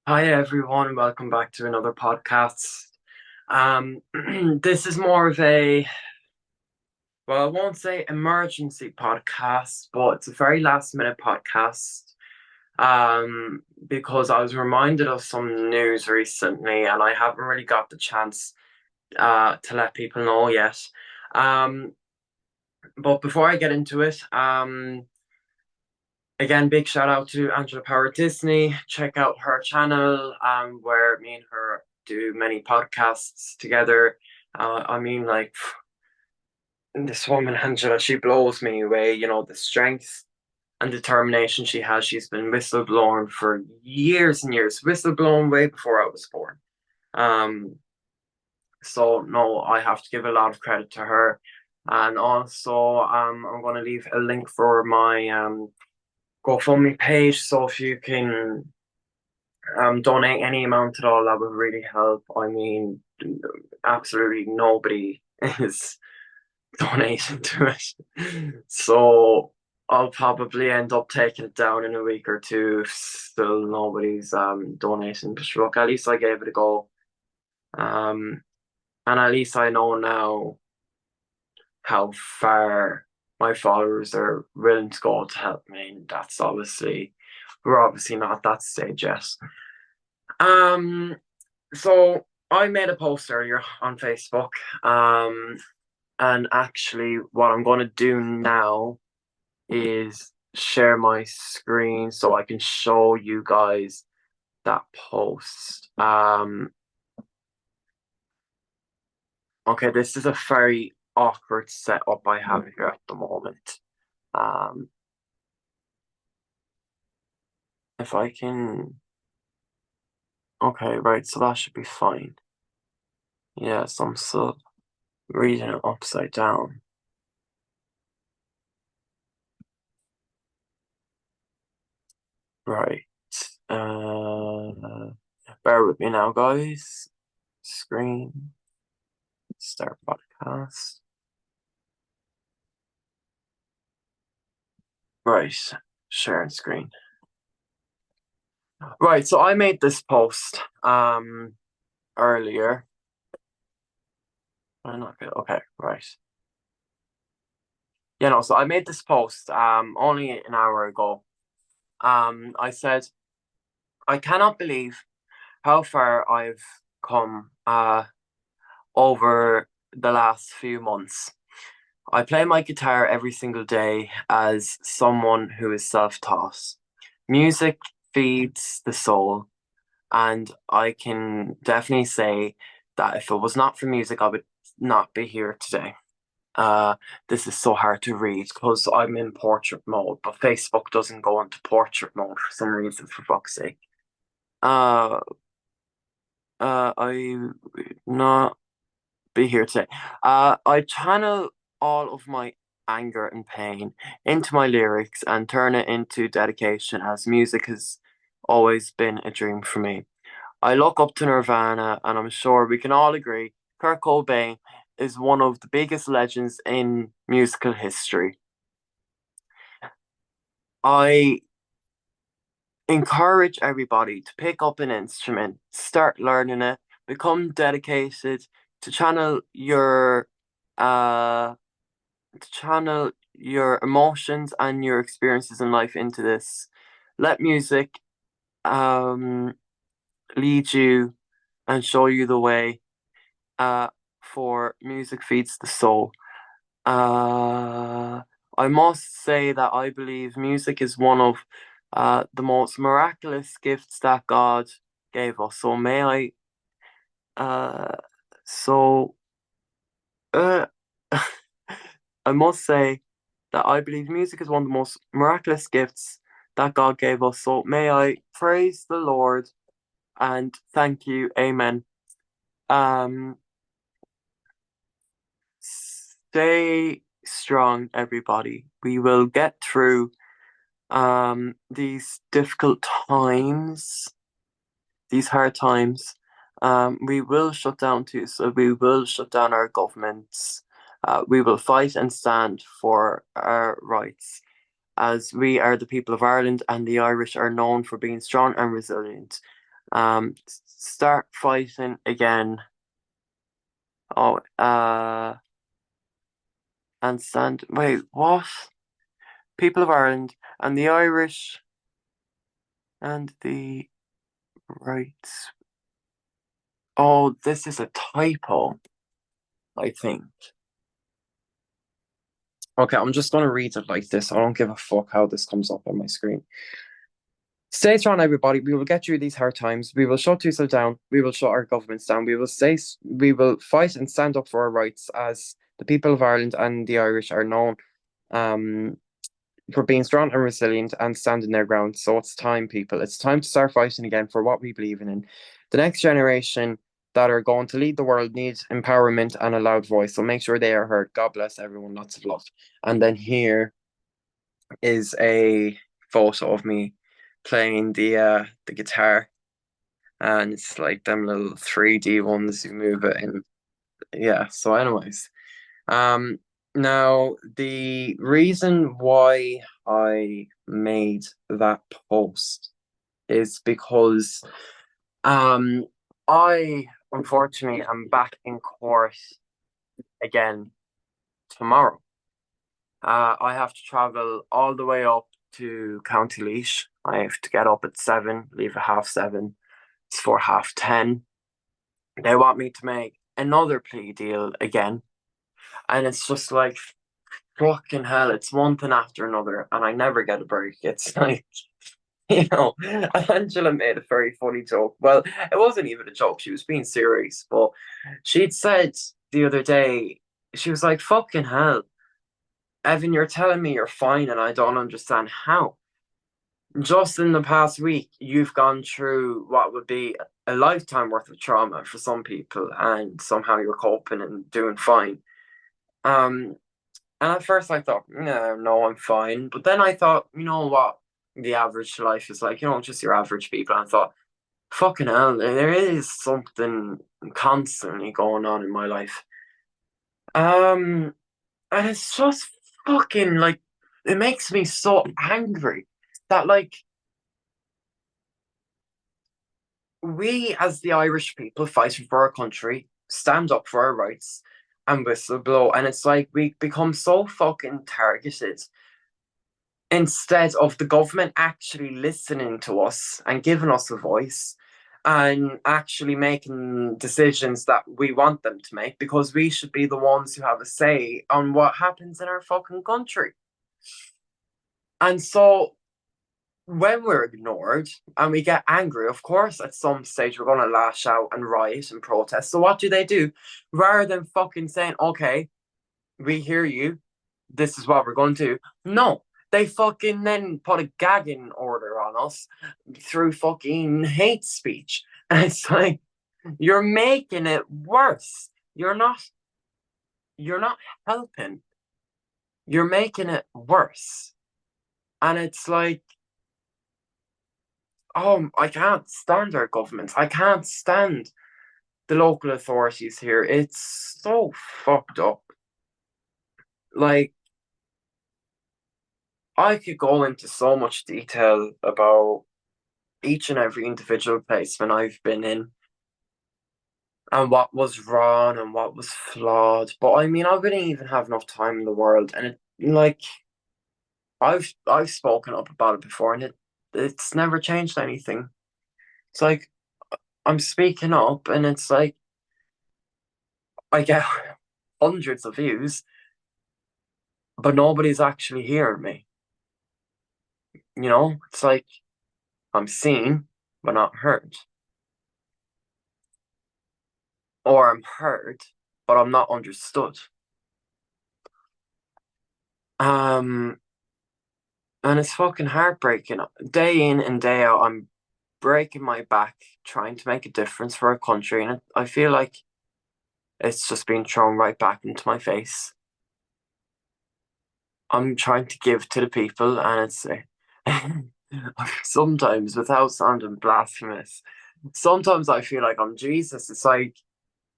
Hi everyone, welcome back to another podcast. This is more of a, well, I won't say emergency podcast, but it's a very last minute podcast. Because I was reminded of some news recently and I haven't really got the chance to let people know yet. Um, but before I get into it, again, big shout out to Angela Power Disney. Check out her channel, where me and her do many podcasts together. Like this woman, Angela, she blows me away. You know, the strength and determination she has. She's been whistleblowing for years and years, whistleblowing way before I was born. Um, so no, I have to give a lot of credit to her. And also, I'm going to leave a link for my GoFundMe page. So if you can donate any amount at all, that would really help. I mean, absolutely nobody is donating to it. So I'll probably end up taking it down in a week or two if still nobody's donating. But look, at least I gave it a go. Um, and at least I know now how far my followers are willing to go to help me. And that's obviously, we're obviously not at that stage yet. Um, so I made a post earlier on Facebook. And actually, what I'm going to do now is share my screen so I can show you guys that post. Okay, this is a very awkward setup I have here at the moment. Um, if I can, okay, right, so that should be fine. Yes, I'm still reading it upside down. Right. Uh, Bear with me now, guys. Screen, start podcast. Right, sharing screen. Right, so I made this post earlier. I'm not good. Okay, right. So I made this post only an hour ago. I said I cannot believe how far I've come over the last few months. I play my guitar every single day as someone who is self-taught. Music feeds the soul, and I can definitely say that if it was not for music, I would not be here today. Uh, this is so hard to read because I'm in portrait mode, but Facebook doesn't go into portrait mode for some reason, for fuck's sake. Uh, I would not be here today. I channel all of my anger and pain into my lyrics and turn it into dedication, as music has always been a dream for me. I look up to Nirvana, and I'm sure we can all agree Kurt Cobain is one of the biggest legends in musical history. I encourage everybody to pick up an instrument, start learning it, become dedicated to uh channel your emotions and your experiences in life into this. Let music um lead you and show you the way. Uh, for music feeds the soul. Uh, I must say that I believe music is one of the most miraculous gifts that God gave us. So may I, uh, so uh, I must say that I believe music is one of the most miraculous gifts that God gave us. So may I praise the Lord and thank you. Amen. Um, Stay strong, everybody. We will get through these difficult times, these hard times. We will shut down too, so we will shut down our governments. We will fight and stand for our rights, as we are the people of Ireland, and the Irish are known for being strong and resilient. Start fighting again. Oh, and stand. Wait, what? People of Ireland and the Irish and the rights. Oh, this is a typo, I think. Okay, I'm just gonna read it like this. I don't give a fuck how this comes up on my screen. Stay strong, everybody. We will get through these hard times. We will shut Tusla down. We will shut our governments down. We will fight and stand up for our rights as the people of Ireland and the Irish are known um, for being strong and resilient and standing their ground. So it's time, people. It's time to start fighting again for what we believe in. The next generation that are going to lead the world needs empowerment and a loud voice. So make sure they are heard. God bless everyone. Lots of love. And then here is a photo of me playing the guitar, and it's like them little 3D ones you move it in. Yeah, so anyways. Um Now the reason why I made that post is because um I unfortunately am back in court again tomorrow. I have to travel all the way up to County Laois. I have to get up at 7, leave at 7:30. It's for 10:30. They want me to make another plea deal again. And it's just like, fucking hell, it's one thing after another, and I never get a break. It's like, Angela made a very funny joke. Well, it wasn't even a joke, she was being serious, but she'd said the other day, she was like, fucking hell, Evan, you're telling me you're fine, and I don't understand how. Just in the past week, you've gone through what would be a lifetime worth of trauma for some people, and somehow you're coping and doing fine. Um, and at first I thought, no, no, I'm fine. But then I thought, you know what? The average life is like, just your average people. And I thought, fucking hell, there is something constantly going on in my life. Um, and it's just fucking like, it makes me so angry that like we as the Irish people fighting for our country stand up for our rights and whistleblow, and it's like we become so fucking targeted instead of the government actually listening to us and giving us a voice and actually making decisions that we want them to make, because we should be the ones who have a say on what happens in our fucking country. And so when we're ignored and we get angry, of course, at some stage we're going to lash out and riot and protest. So what do? Rather than fucking saying, okay, we hear you, this is what we're going to do. No, they fucking then put a gagging order on us through fucking hate speech. And it's like, you're making it worse. You're not helping. You're making it worse. And it's like, oh, I can't stand our governments. I can't stand the local authorities here. It's so fucked up. Like, I could go into so much detail about each and every individual placement I've been in and what was wrong and what was flawed. But I mean, I wouldn't even have enough time in the world. And I've spoken up about it before, and it's never changed anything. It's like I'm speaking up, and it's like I get hundreds of views, but nobody's actually hearing me. It's like I'm seen but not heard, or I'm heard but I'm not understood. Um, and it's fucking heartbreaking. Day in and day out, I'm breaking my back trying to make a difference for our country, and I feel like it's just being thrown right back into my face. I'm trying to give to the people, and it's sometimes, without sounding blasphemous, sometimes I feel like I'm Jesus. It's like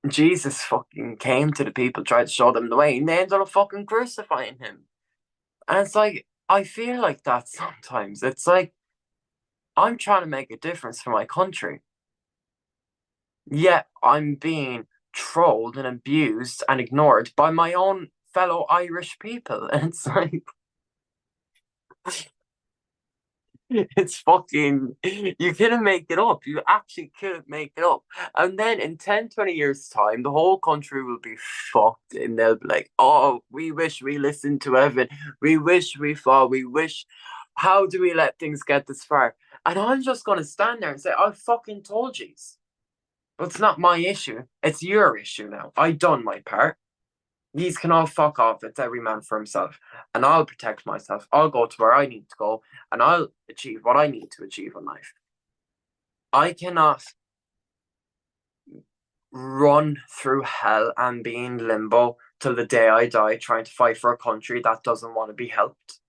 Jesus fucking came to the people, tried to show them the way, and they ended up fucking crucifying him. And it's like, I feel like that sometimes. It's like, I'm trying to make a difference for my country. Yet I'm being trolled and abused and ignored by my own fellow Irish people. And it's like, it's fucking, you couldn't make it up. You actually couldn't make it up. And then in 10, 20 years' time, the whole country will be fucked. And they'll be like, oh, we wish we listened to Evan. We wish we fought. We wish, how do we let things get this far? And I'm just going to stand there and say, I fucking told you. But it's not my issue. It's your issue now. I done my part. These can all fuck off. It's every man for himself. And I'll protect myself. I'll go to where I need to go and I'll achieve what I need to achieve in life. I cannot run through hell and be in limbo till the day I die trying to fight for a country that doesn't want to be helped.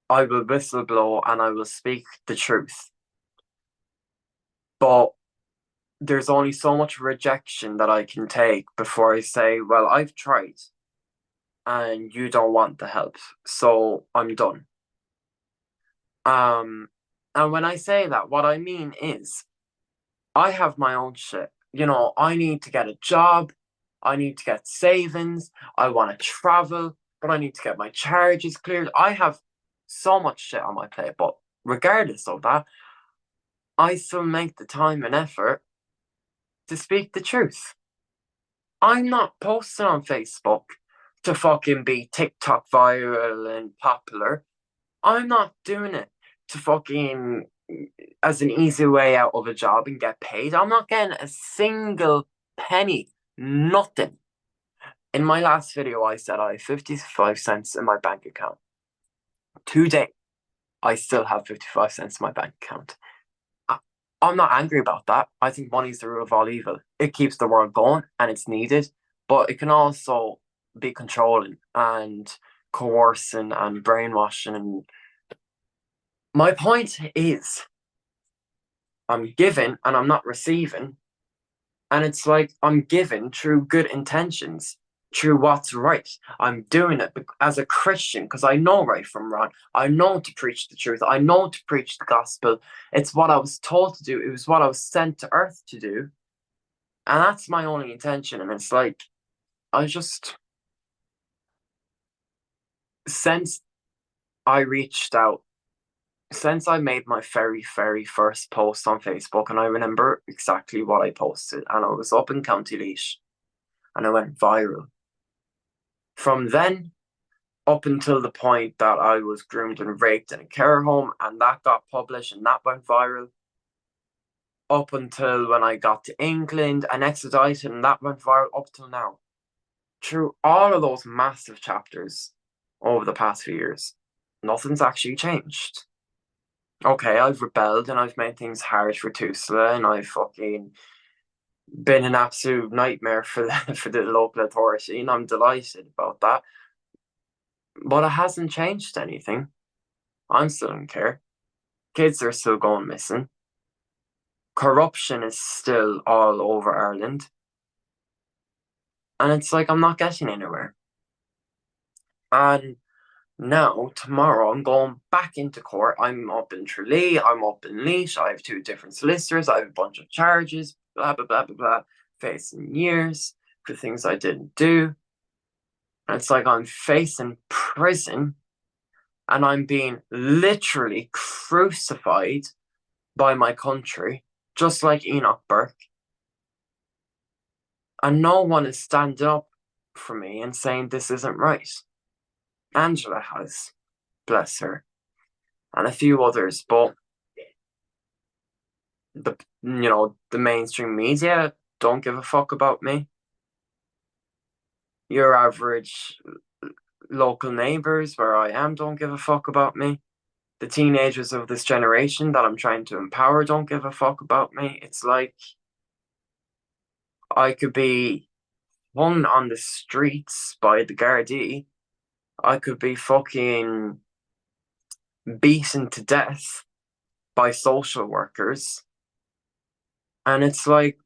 I will whistleblow and I will speak the truth. But there's only so much rejection that I can take before I say, well, I've tried and you don't want the help, so I'm done. Um, and when I say that, what I mean is I have my own shit. You know, I need to get a job, I need to get savings, I want to travel, but I need to get my charges cleared. I have so much shit on my plate, but regardless of that, I still make the time and effort to speak the truth. I'm not posting on Facebook to fucking be TikTok viral and popular. I'm not doing it to fucking as an easy way out of a job and get paid. I'm not getting a single penny, nothing. In my last video, I said I have 55 cents in my bank account. Today, I still have 55 cents in my bank account. I, I'm not angry about that. I think money's the root of all evil. It keeps the world going and it's needed, but it can also be controlling and coercing and brainwashing. And my point is, I'm giving and I'm not receiving. And it's like I'm giving through good intentions, through what's right. I'm doing it as a Christian because I know right from wrong. I know to preach the truth. I know to preach the gospel. It's what I was told to do. It was what I was sent to earth to do. And that's my only intention. And it's like, I just, since I reached out, since I made my very, very first post on Facebook, and I remember exactly what I posted, and I was up in County Laois, and I went viral. From then up until the point that I was groomed and raped in a care home, and that got published and that went viral. Up until when I got to England and extradited, and that went viral up till now. Through all of those massive chapters over the past few years, nothing's actually changed. Okay, I've rebelled and I've made things hard for Tusla, and I've fucking been an absolute nightmare for the local authority, and I'm delighted about that. But it hasn't changed anything. I'm still in care. Kids are still going missing. Corruption is still all over Ireland. And it's like I'm not getting anywhere. And now, tomorrow, I'm going back into court. I'm up in Tralee, I'm up in Laois. I have two different solicitors. I have a bunch of charges, blah, blah, blah, blah, blah, facing years for things I didn't do. And it's like I'm facing prison and I'm being literally crucified by my country, just like Enoch Burke. And no one is standing up for me and saying this isn't right. Angela has, bless her, and a few others, but the mainstream media don't give a fuck about me. Your average local neighbors where I am don't give a fuck about me. The teenagers of this generation that I'm trying to empower don't give a fuck about me. It's like I could be hung on the streets by the Gardaí. I could be fucking beaten to death by social workers. And it's like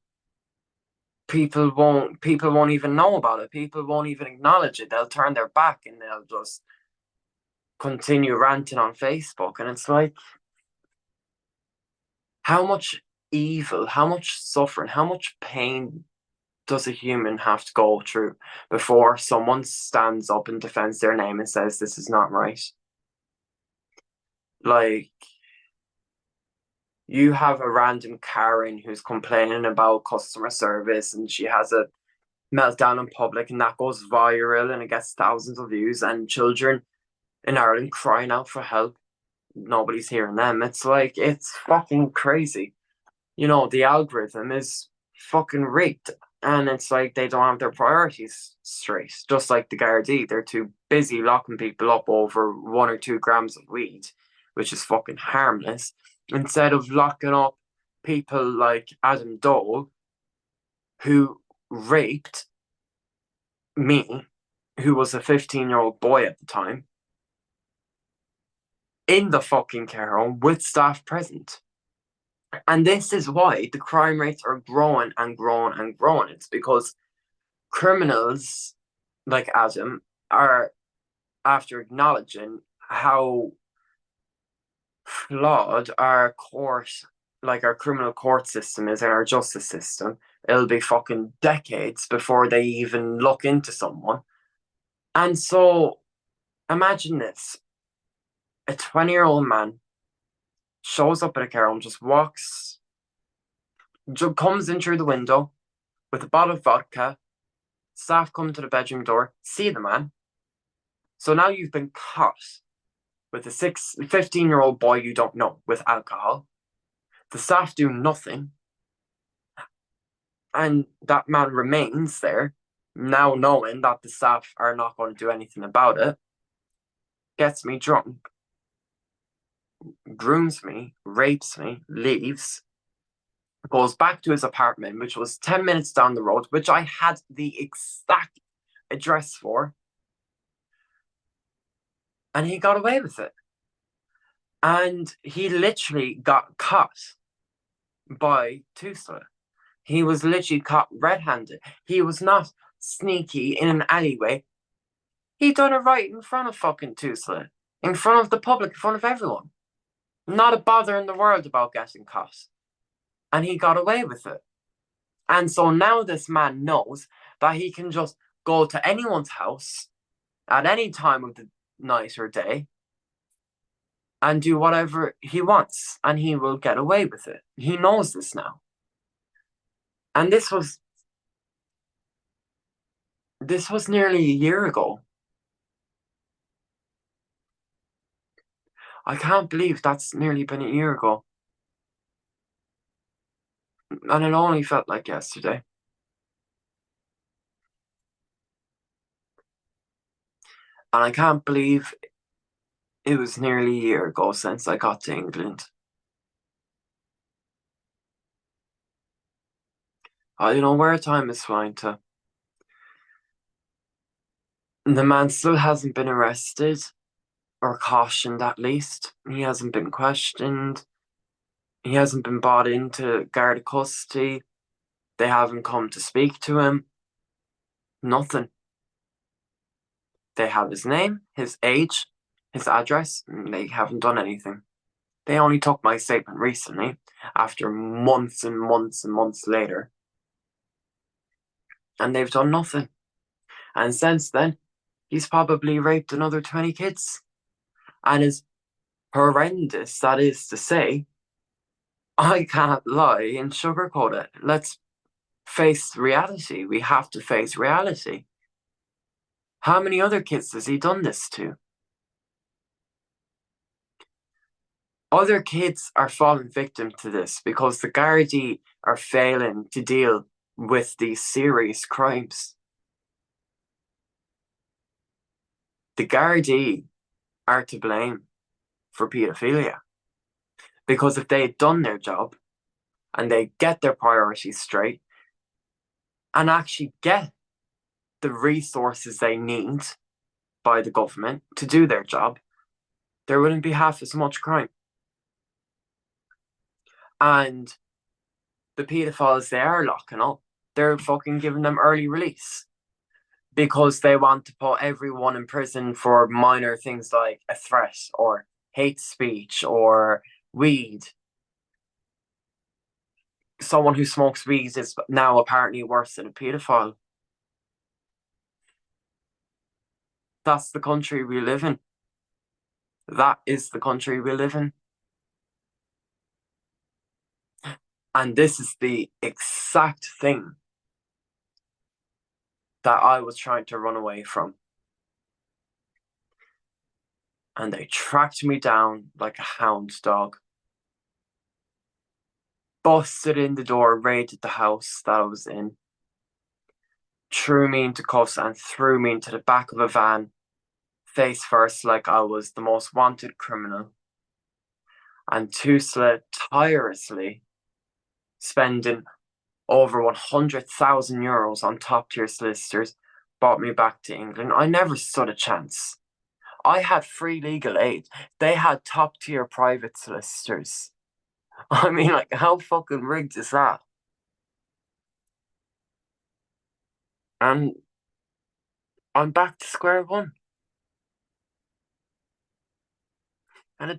people won't even know about it. People won't even acknowledge it. They'll turn their back and they'll just continue ranting on Facebook. And it's like, how much evil, how much suffering, how much pain does a human have to go through before someone stands up and defends their name and says this is not right? Like, you have a random Karen who's complaining about customer service and she has a meltdown in public and that goes viral and it gets thousands of views and children in Ireland crying out for help. Nobody's hearing them. It's like, it's fucking crazy. The algorithm is fucking rigged. And it's like they don't have their priorities straight. Just like the Gardaí, they're too busy locking people up over 1 or 2 grams of weed, which is fucking harmless, instead of locking up people like Adam Dole, who raped me, who was a 15-year-old boy at the time, in the fucking care home with staff present. And this is why the crime rates are growing and growing and growing. It's because criminals like Adam are, after acknowledging how flawed our court, like our criminal court system is and our justice system, it'll be fucking decades before they even look into someone. And so imagine this. A 20-year-old man shows up at a care home, just walks, comes in through the window with a bottle of vodka. Staff come to the bedroom door, see the man. So now you've been caught with a 15-year-old boy you don't know with alcohol. The staff do nothing. And that man remains there, now knowing that the staff are not going to do anything about it. Gets me drunk, grooms me, rapes me, leaves, goes back to his apartment, which was 10 minutes down the road, which I had the exact address for. And he got away with it. And he literally got caught by Tusla. He was literally caught red-handed. He was not sneaky in an alleyway. He done it right in front of fucking Tusla, in front of the public, in front of everyone. Not a bother in the world about getting caught. And he got away with it. And so now this man knows that he can just go to anyone's house at any time of the night or day and do whatever he wants, and he will get away with it. He knows this now. And this was nearly a year ago. I can't believe that's nearly been a year ago. And it only felt like yesterday. And I can't believe it was nearly a year ago since I got to England. I don't know where time is flying to. The man still hasn't been arrested, or cautioned at least. He hasn't been questioned. He hasn't been brought into guard custody. They haven't come to speak to him. Nothing. They have his name, his age, his address, and they haven't done anything. They only took my statement recently, after months and months and months later. And they've done nothing. And since then, he's probably raped another 20 kids. And as horrendous that is to say, I can't lie and sugarcoat it. Let's face reality. We have to face reality. How many other kids has he done this to? Other kids are falling victim to this because the Gardaí are failing to deal with these serious crimes. The Gardaí are to blame for paedophilia. Because if they had done their job and they get their priorities straight and actually get the resources they need by the government to do their job, there wouldn't be half as much crime. And the paedophiles they are locking up, they're fucking giving them early release because they want to put everyone in prison for minor things like a threat or hate speech or weed. someone who smokes weed is now apparently worse than a pedophile. That's the country we live in. That is the country we live in. And this is the exact thing that I was trying to run away from. And they tracked me down like a hound dog, busted in the door, raided the house that I was in, threw me into cuffs and threw me into the back of a van, face first, like I was the most wanted criminal. And Tusla tirelessly spending over 100,000 euros on top tier solicitors brought me back to England. I never stood a chance. I had free legal aid. They had top tier private solicitors. I mean, like, how fucking rigged is that? And I'm back to square one. And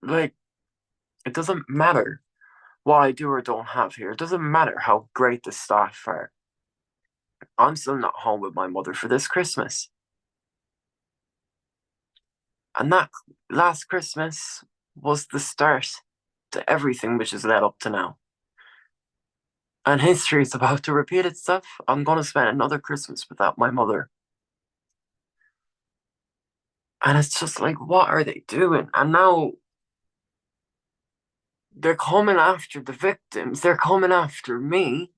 like, it doesn't matter what I do or don't have here. It doesn't matter how great the staff are. I'm still not home with my mother for this Christmas. And that last Christmas was the start to everything which has led up to now. And history is about to repeat itself. I'm going to spend another Christmas without my mother. And it's just like, what are they doing? And now they're coming after the victims. They're coming after me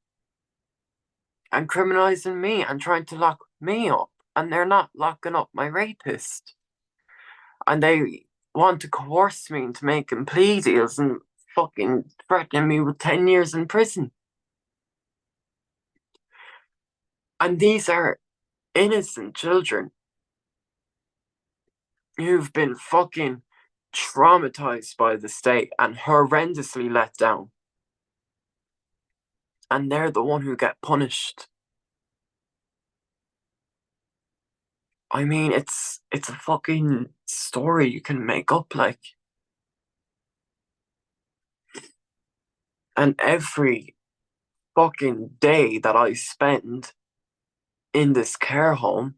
and criminalizing me and trying to lock me up. And they're not locking up my rapist. And they want to coerce me into making plea deals and fucking threatening me with 10 years in prison. And these are innocent children who've been fucking traumatized by the state and horrendously let down. And they're the one who get punished. I mean, it's a fucking story you can make up, like. And every fucking day that I spend in this care home,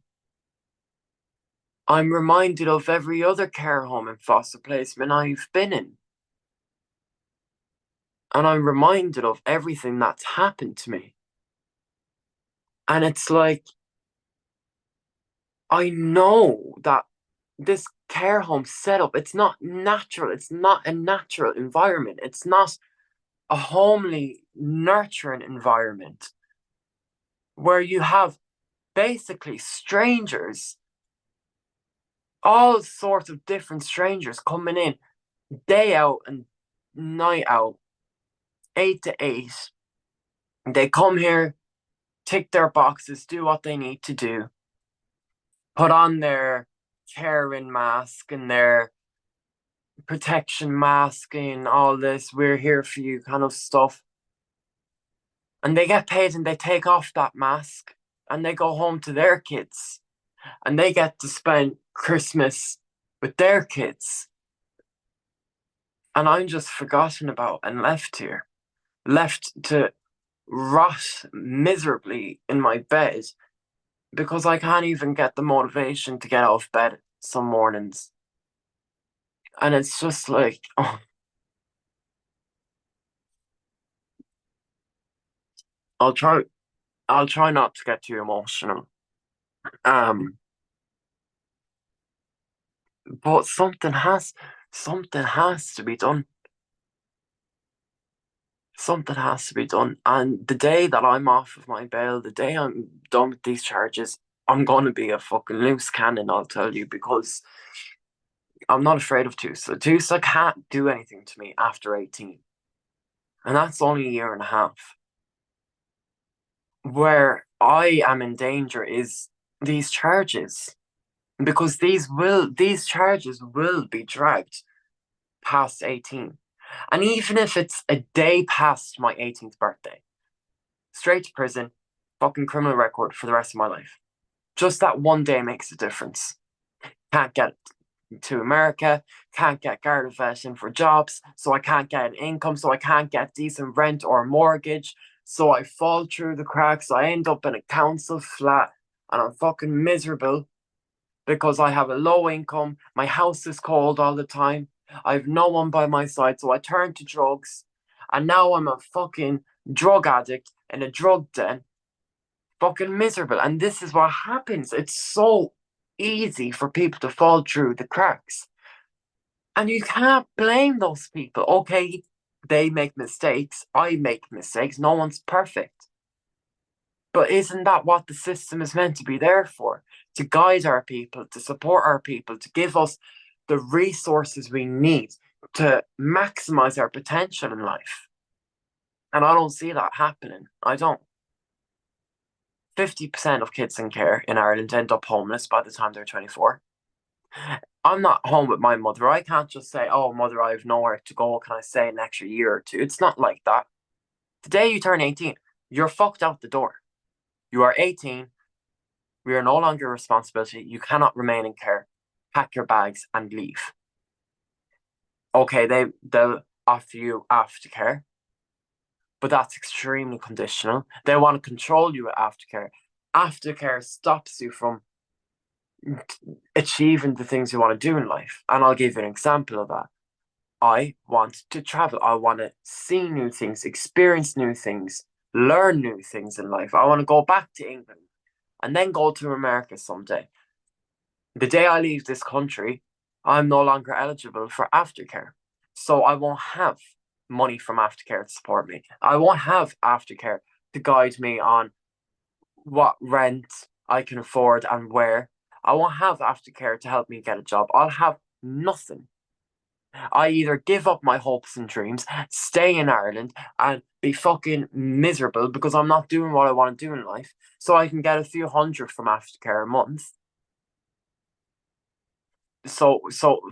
I'm reminded of every other care home and foster placement I've been in. And I'm reminded of everything that's happened to me. And it's like, I know that this care home setup, it's not natural. It's not a natural environment. It's not a homely, nurturing environment where you have basically strangers, all sorts of different strangers coming in day out and night out, 8 to 8. They come here, tick their boxes, do what they need to do, put on their caring mask and their protection mask and all this, we're here for you kind of stuff. And they get paid and they take off that mask and they go home to their kids and they get to spend Christmas with their kids. And I'm just forgotten about and left here, left to rot miserably in my bed because I can't even get the motivation to get out of bed some mornings. And it's just like, oh, I'll try I'll try not to get too emotional. Um, but something has to be done. Something has to be done. And the day that I'm off of my bail, the day I'm done with these charges, I'm gonna be a fucking loose cannon, I'll tell you, because I'm not afraid of Tusla. Tusla can't do anything to me after 18. And that's only a year and a half. Where I am in danger is these charges. Because these charges will be dragged past 18. And even if it's a day past my 18th birthday, straight to prison, fucking criminal record for the rest of my life. Just that one day makes a difference. Can't get it. to America, can't get Garda vetting for jobs, so I can't get an income, so I can't get decent rent or mortgage. So I fall through the cracks. I end up in a council flat and I'm fucking miserable because I have a low income. My house is cold all the time. I have no one by my side, so I turn to drugs. And now I'm a fucking drug addict in a drug den, fucking miserable. And this is what happens. It's so easy for people to fall through the cracks. And you can't blame those people. Okay, they make mistakes. I make mistakes. No one's perfect. But isn't that what the system is meant to be there for? To guide our people, to support our people, to give us the resources we need to maximize our potential in life. And I don't see that happening. I don't. 50% of kids in care in Ireland end up homeless by the time they're 24. I'm not home with my mother. I can't just say, oh, mother, I have nowhere to go. Can I stay an extra year or two? It's not like that. The day you turn 18, you're fucked out the door. You are 18. We are no longer a responsibility. You cannot remain in care. Pack your bags and leave. Okay, they'll offer you aftercare, but that's extremely conditional. They want to control you with aftercare. Aftercare stops you from achieving the things you want to do in life. And I'll give you an example of that. I want to travel. I want to see new things, experience new things, learn new things in life. I want to go back to England and then go to America someday. The day I leave this country, I'm no longer eligible for aftercare. So I won't have money from aftercare to support me. I won't have aftercare to guide me on what rent I can afford and where. I won't have aftercare to help me get a job. I'll have nothing. I either give up my hopes and dreams, stay in Ireland, and be fucking miserable because I'm not doing what I want to do in life, so I can get a few hundred from aftercare a month. So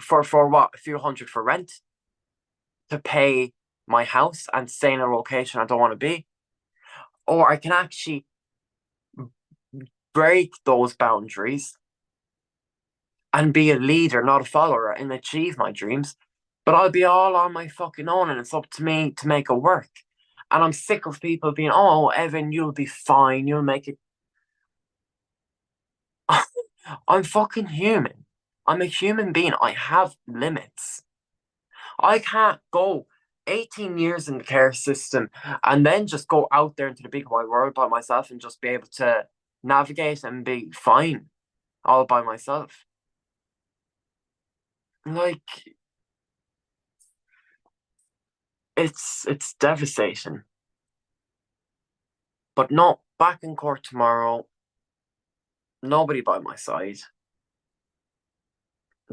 for what? A few hundred for rent to pay my house and stay in a location I don't want to be, or I can actually break those boundaries and be a leader, not a follower, and achieve my dreams. But I'll be all on my fucking own, and it's up to me to make it work. And I'm sick of people being, oh, Evan, you'll be fine. You'll make it. I'm fucking human. I'm a human being. I have limits. I can't go 18 years in the care system and then just go out there into the big wide world by myself and just be able to navigate and be fine all by myself. Like, it's devastating. But no, back in court tomorrow, nobody by my side,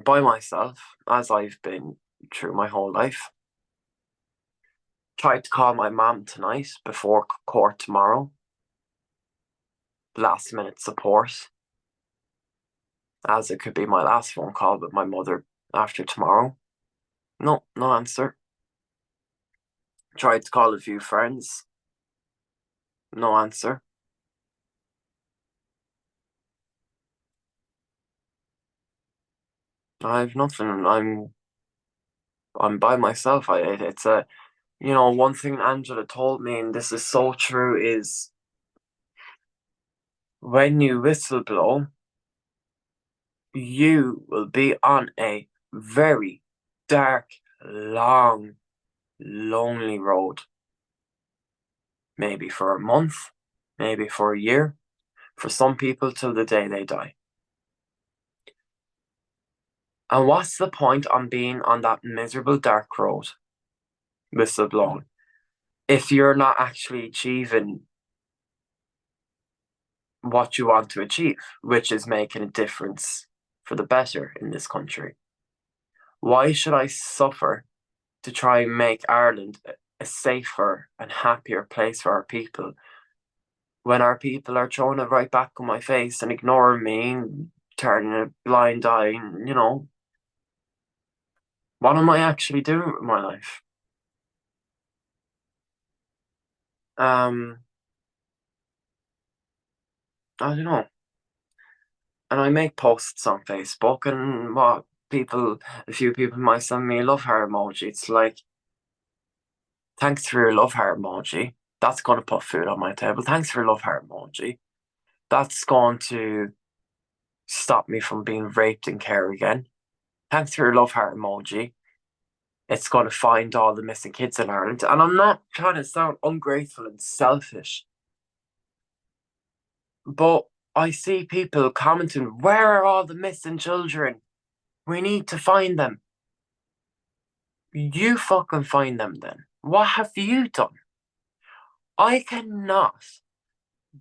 by myself, as I've been through my whole life. Tried to call my mum tonight before court tomorrow. Last minute support, as it could be my last phone call with my mother after tomorrow. No, no answer. Tried to call a few friends. No answer. I have nothing. I'm by myself. It's a one thing Angela told me, and this is so true, is when you whistleblow, you will be on a very dark, long, lonely road. Maybe for a month, maybe for a year, for some people till the day they die. And what's the point on being on that miserable dark road, whistleblowing, if you're not actually achieving what you want to achieve, which is making a difference for the better in this country? Why should I suffer to try and make Ireland a safer and happier place for our people when our people are throwing it right back in my face and ignoring me and turning a blind eye? And, what am I actually doing with my life? Um, I don't know. And I make posts on Facebook, and what a few people might send me a love heart emoji. It's like, thanks for your love heart emoji. That's going to put food on my table. Thanks for your love heart emoji. That's going to stop me from being raped in care again. Thanks for your love heart emoji. It's going to find all the missing kids in Ireland. And I'm not trying to sound ungrateful and selfish, but I see people commenting, where are all the missing children? We need to find them. You fucking find them then. What have you done? I cannot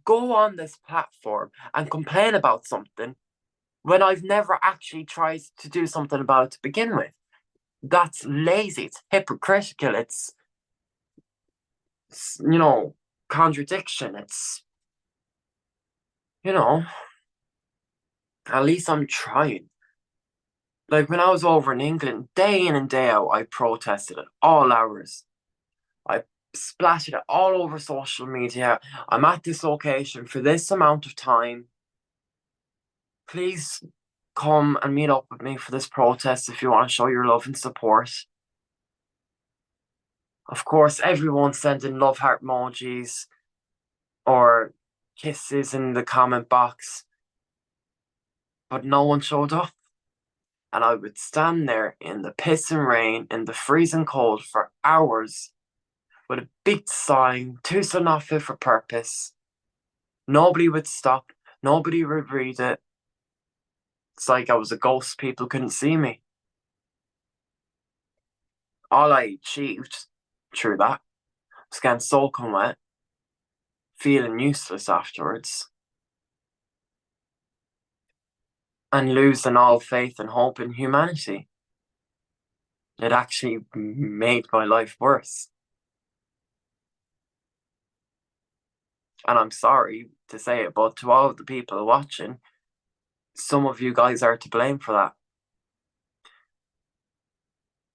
go on this platform and complain about something when I've never actually tried to do something about it to begin with. That's lazy. It's hypocritical. It's contradiction. It's, you know, at least I'm trying. Like when I was over in England, day in and day out, I protested at all hours. I splattered it all over social media. I'm at this location for this amount of time. Please come and meet up with me for this protest if you want to show your love and support. Of course, everyone's sending love heart emojis or kisses in the comment box, but no one showed up. And I would stand there in the pissing rain, in the freezing cold for hours with a big sign, Tusla not fit for purpose. Nobody would stop. Nobody would read it. It's like I was a ghost. People couldn't see me. All I achieved through that was getting soaking wet, feeling useless afterwards, and losing all faith and hope in humanity. It actually made my life worse. And I'm sorry to say it, but to all of the people watching, some of you guys are to blame for that.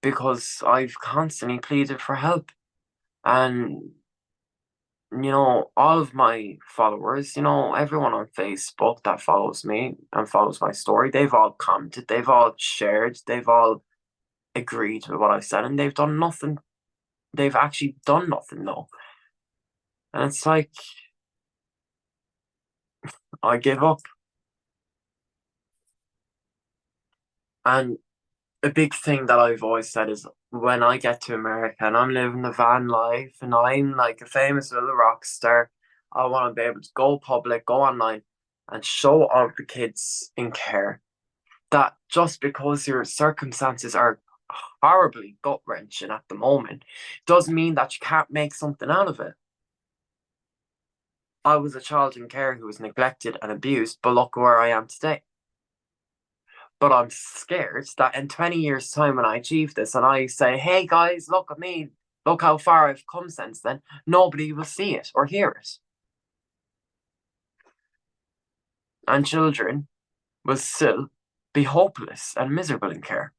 Because I've constantly pleaded for help. And, all of my followers, everyone on Facebook that follows me and follows my story, they've all commented, they've all shared, they've all agreed with what I said, and they've done nothing. They've actually done nothing, though. And it's like, I give up. And a big thing that I've always said is when I get to America and I'm living the van life and I'm like a famous little rock star, I want to be able to go public, go online, and show all the kids in care that just because your circumstances are horribly gut wrenching at the moment doesn't mean that you can't make something out of it. I was a child in care who was neglected and abused, but look where I am today. But I'm scared that in 20 years' time when I achieve this and I say, hey guys, look at me, look how far I've come since then, nobody will see it or hear it. And children will still be hopeless and miserable in care.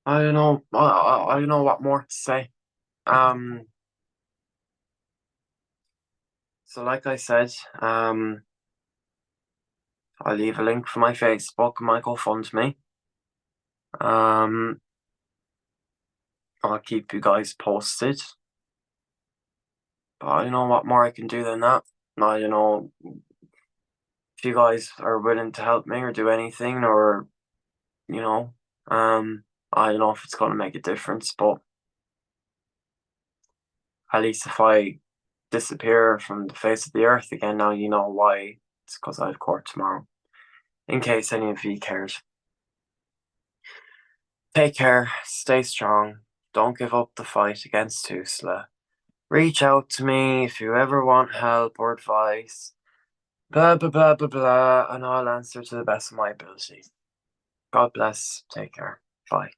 I don't know. I don't know what more to say. Um, so like I said, I'll leave a link for my Facebook and my GoFundMe. Um, I'll keep you guys posted. But I don't know what more I can do than that. I don't know if you guys are willing to help me or do anything, or I don't know if it's going to make a difference, but at least if I disappear from the face of the earth again, now you know why. It's because I have court tomorrow. In case any of you cares. Take care, stay strong, don't give up the fight against Tusla. Reach out to me if you ever want help or advice. Blah, blah, blah, blah, blah, and I'll answer to the best of my ability. God bless. Take care. Bye.